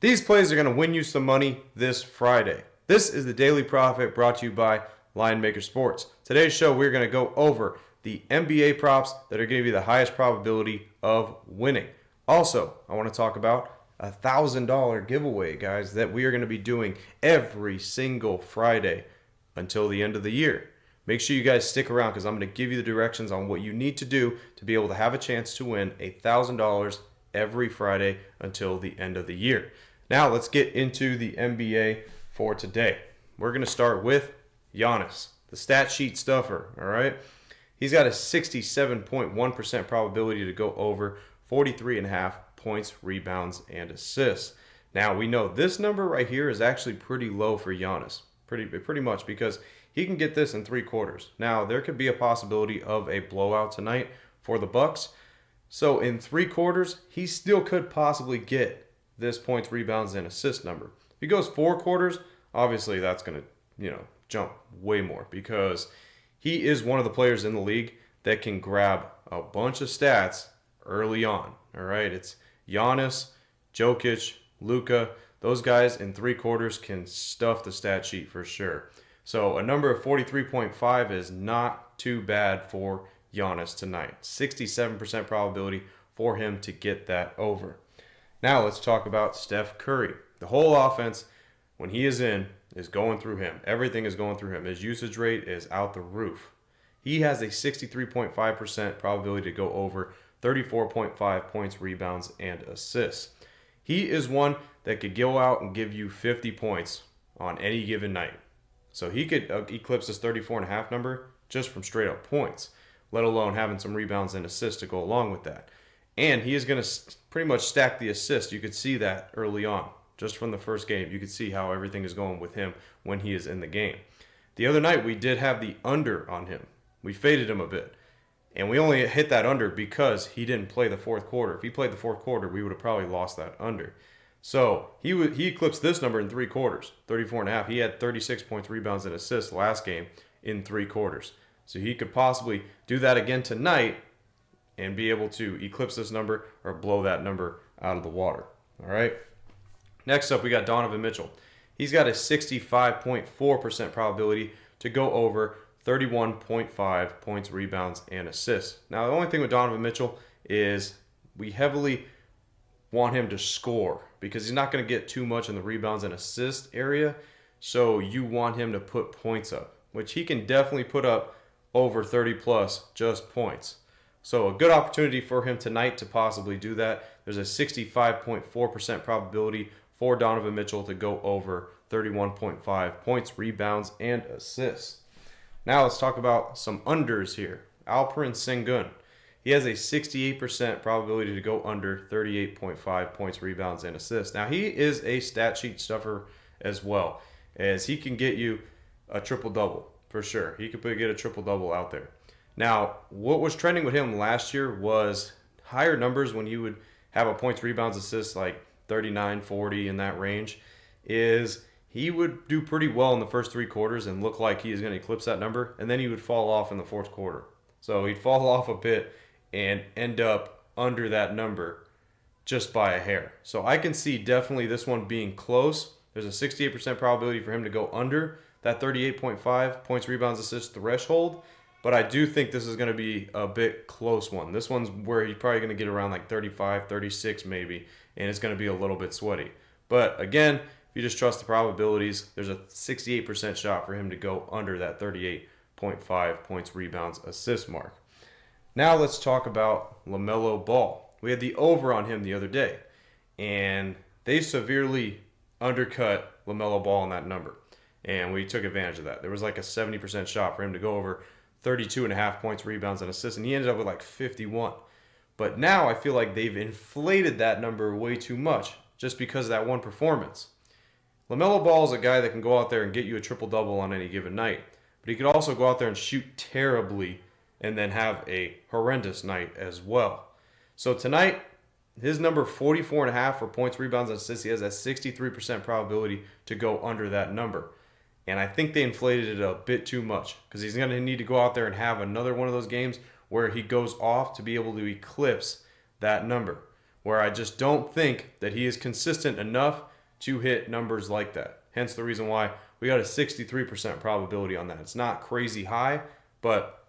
These plays are going to win you some money this Friday. This is the Daily Profit brought to you by Linemaker Sports. Today's show, we're going to go over the NBA props that are going to be the highest probability of winning. Also, I want to talk about a $1,000 giveaway, guys, that we are going to be doing every single Friday until the end of the year. Make sure you guys stick around because I'm going to give you the directions on what you need to do to be able to have a chance to win $1,000 every Friday until the end of the year. Now let's get into the NBA for today. We're going to start with Giannis, the stat sheet stuffer, all right? He's got a 67.1% probability to go over 43.5 points, rebounds, and assists. Now, we know this number right here is actually pretty low for Giannis, pretty much, because he can get this in 3 quarters. Now, there could be a possibility of a blowout tonight for the Bucks. So in 3 quarters, he still could possibly get this points, rebounds, and assist number. If he goes 4 quarters, obviously that's going to, jump way more because he is one of the players in the league that can grab a bunch of stats early on. All right, it's Giannis, Jokic, Luka. Those guys in 3 quarters can stuff the stat sheet for sure. So a number of 43.5 is not too bad for Giannis tonight. 67% probability for him to get that over. Now let's talk about Steph Curry. The whole offense, when he is in, is going through him. Everything is going through him. His usage rate is out the roof. He has a 63.5% probability to go over 34.5 points, rebounds, and assists. He is one that could go out and give you 50 points on any given night. So he could eclipse this 34.5 number just from straight up points, let alone having some rebounds and assists to go along with that. And he is going to pretty much stack the assists. You could see that early on. Just from the first game, you could see how everything is going with him when he is in the game. The other night, we did have the under on him. We faded him a bit. And we only hit that under because he didn't play the fourth quarter. If he played the fourth quarter, we would have probably lost that under. So he eclipsed this number in 3 quarters, 34.5. He had 36 points, rebounds, and assists last game in 3 quarters. So he could possibly do that again tonight and be able to eclipse this number or blow that number out of the water. All right. Next up, we got Donovan Mitchell. He's got a 65.4% probability to go over 31.5 points, rebounds, and assists. Now, the only thing with Donovan Mitchell is we heavily want him to score because he's not going to get too much in the rebounds and assist area. So you want him to put points up, which he can definitely put up over 30 plus just points. So a good opportunity for him tonight to possibly do that. There's a 65.4% probability for Donovan Mitchell to go over 31.5 points, rebounds, and assists. Now let's talk about some unders here. Alperen Sengun. He has a 68% probability to go under 38.5 points, rebounds, and assists. Now he is a stat sheet stuffer as well, as he can get you a triple-double for sure. He could get a triple-double out there. Now, what was trending with him last year was higher numbers when he would have a points, rebounds, assists like 39, 40 in that range, is he would do pretty well in the first 3 quarters and look like he is going to eclipse that number, and then he would fall off in the fourth quarter. So he'd fall off a bit and end up under that number just by a hair. So I can see definitely this one being close. There's a 68% probability for him to go under that 38.5 points, rebounds, assists threshold. But I do think this is going to be a bit close one. This one's where he's probably going to get around like 35, 36 maybe, and it's going to be a little bit sweaty. But again, if you just trust the probabilities, there's a 68% shot for him to go under that 38.5 points, rebounds, assist mark. Now let's talk about Lamelo Ball. We had the over on him the other day, and they severely undercut Lamelo Ball on that number, and we took advantage of that. There was like a 70% shot for him to go over 32.5 points, rebounds, and assists, and he ended up with like 51. But now I feel like they've inflated that number way too much just because of that one performance. LaMelo Ball is a guy that can go out there and get you a triple-double on any given night, but he could also go out there and shoot terribly and then have a horrendous night as well. So tonight, his number 44.5 for points, rebounds, and assists, he has a 63% probability to go under that number. And I think they inflated it a bit too much because he's going to need to go out there and have another one of those games where he goes off to be able to eclipse that number. Where I just don't think that he is consistent enough to hit numbers like that. Hence the reason why we got a 63% probability on that. It's not crazy high, but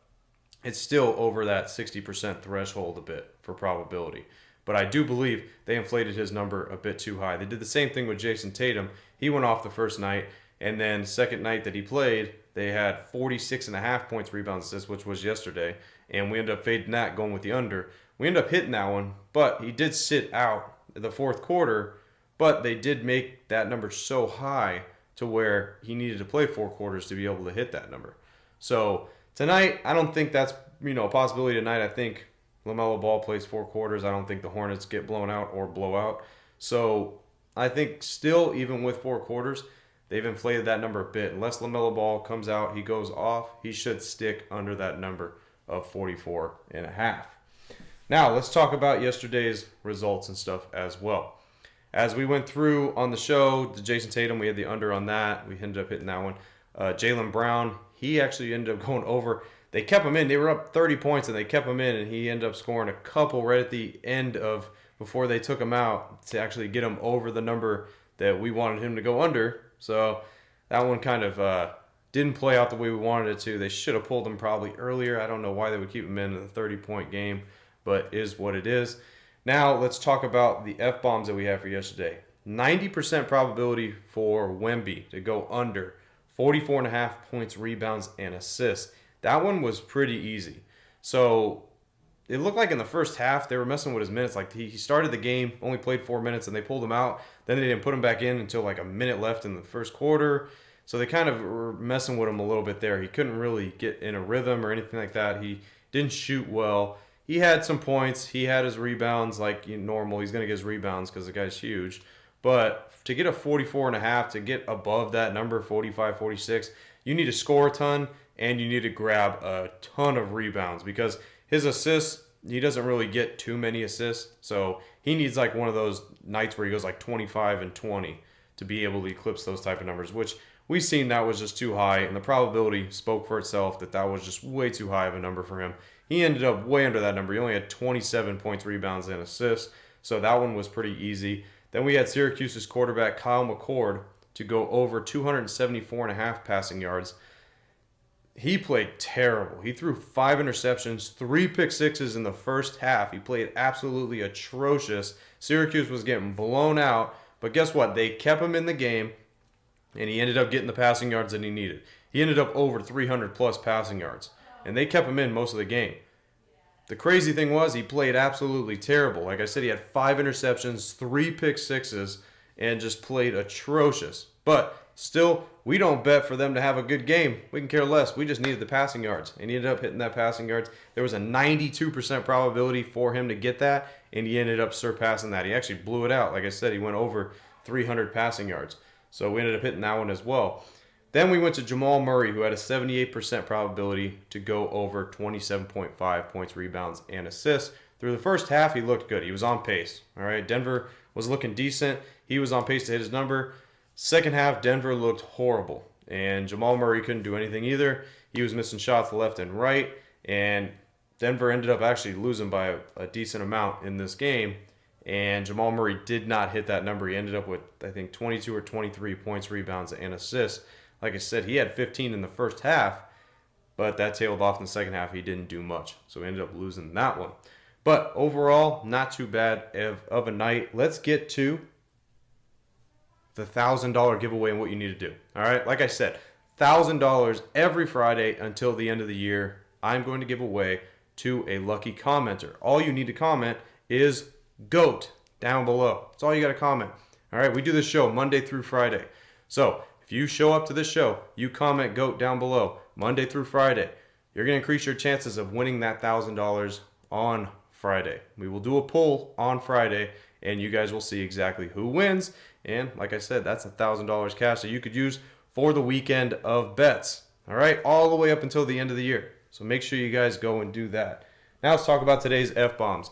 it's still over that 60% threshold a bit for probability. But I do believe they inflated his number a bit too high. They did the same thing with Jason Tatum. He went off the first night, and then second night that he played, they had 46.5 points, rebounds, assists, which was yesterday, and we ended up fading that, going with the under. We ended up hitting that one, but he did sit out the fourth quarter, but they did make that number so high to where he needed to play 4 quarters to be able to hit that number. So tonight, I don't think that's a possibility tonight. I think Lamelo Ball plays 4 quarters. I don't think the Hornets get blown out or blow out. So I think still, even with 4 quarters, they've inflated that number a bit. Unless Lamelo Ball comes out, he goes off, he should stick under that number of 44.5. Now, let's talk about yesterday's results and stuff as well. As we went through on the show, the Jason Tatum, we had the under on that. We ended up hitting that one. Jaylen Brown, he actually ended up going over. They kept him in. They were up 30 points, and they kept him in, and he ended up scoring a couple right at the end of before they took him out to actually get him over the number that we wanted him to go under. So that one kind of didn't play out the way we wanted it to. They should have pulled him probably earlier. I don't know why they would keep him in a 30-point game, but is what it is. Now let's talk about the F-bombs that we had for yesterday. 90% probability for Wemby to go under. 44.5 points, rebounds, and assists. That one was pretty easy. So it looked like in the first half they were messing with his minutes. Like he started the game, only played 4 minutes, and they pulled him out. Then they didn't put him back in until like a minute left in the first quarter. So they kind of were messing with him a little bit there. He couldn't really get in a rhythm or anything like that. He didn't shoot well. He had some points. He had his rebounds like normal. He's going to get his rebounds because the guy's huge. But to get a 44.5, to get above that number, 45, 46, you need to score a ton and you need to grab a ton of rebounds because his assists, he doesn't really get too many assists. So he needs like one of those nights where he goes like 25 and 20 to be able to eclipse those type of numbers, which we've seen that was just too high. And the probability spoke for itself that was just way too high of a number for him. He ended up way under that number. He only had 27 points, rebounds, and assists. So that one was pretty easy. Then we had Syracuse's quarterback, Kyle McCord, to go over 274.5 passing yards. He played terrible. He threw 5 interceptions, 3 pick sixes in the first half. He played absolutely atrocious. Syracuse was getting blown out. But guess what? They kept him in the game, and he ended up getting the passing yards that he needed. He ended up over 300-plus passing yards, and they kept him in most of the game. The crazy thing was he played absolutely terrible. Like I said, he had 5 interceptions, 3 pick sixes, and just played atrocious. But still, we don't bet for them to have a good game. We can care less. We just needed the passing yards, and he ended up hitting that passing yards. There was a 92% probability for him to get that, and he ended up surpassing that. He actually blew it out. Like I said, he went over 300 passing yards. So we ended up hitting that one as well. Then we went to Jamal Murray, who had a 78% probability to go over 27.5 points, rebounds, and assists. Through the first half, he looked good. He was on pace. All right, Denver was looking decent. He was on pace to hit his number. Second half, Denver looked horrible, and Jamal Murray couldn't do anything either. He was missing shots left and right, and Denver ended up actually losing by a decent amount in this game, and Jamal Murray did not hit that number. He ended up with, I think, 22 or 23 points, rebounds, and assists. Like I said, he had 15 in the first half, but that tailed off in the second half. He didn't do much, so he ended up losing that one. But overall, not too bad of a night. Let's get to the $1,000 giveaway and what you need to do. All right, like I said, $1,000 every Friday until the end of the year. I'm going to give away to a lucky commenter. All you need to comment is GOAT down below. That's all you got to comment. All right, we do this show Monday through Friday. So if you show up to this show, you comment GOAT down below Monday through Friday, you're going to increase your chances of winning that $1,000 on Friday. We will do a poll on Friday, and you guys will see exactly who wins. And like I said, that's $1,000 cash that you could use for the weekend of bets. All right, all the way up until the end of the year. So make sure you guys go and do that. Now let's talk about today's F-bombs.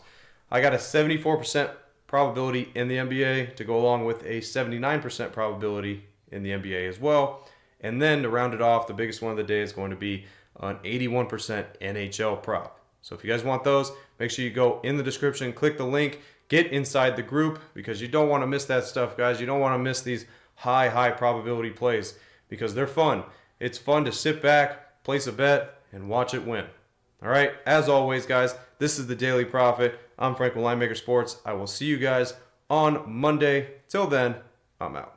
I got a 74% probability in the NBA to go along with a 79% probability in the NBA as well. And then to round it off, the biggest one of the day is going to be an 81% NHL prop. So if you guys want those, make sure you go in the description, click the link, Get inside the group because you don't want to miss that stuff, guys. You don't want to miss these high probability plays because they're fun. It's fun to sit back, place a bet, and watch it win. All right, as always, guys, this is the Daily Profit. I'm Frank with Linemaker Sports. I will see you guys on Monday. Till then, I'm out.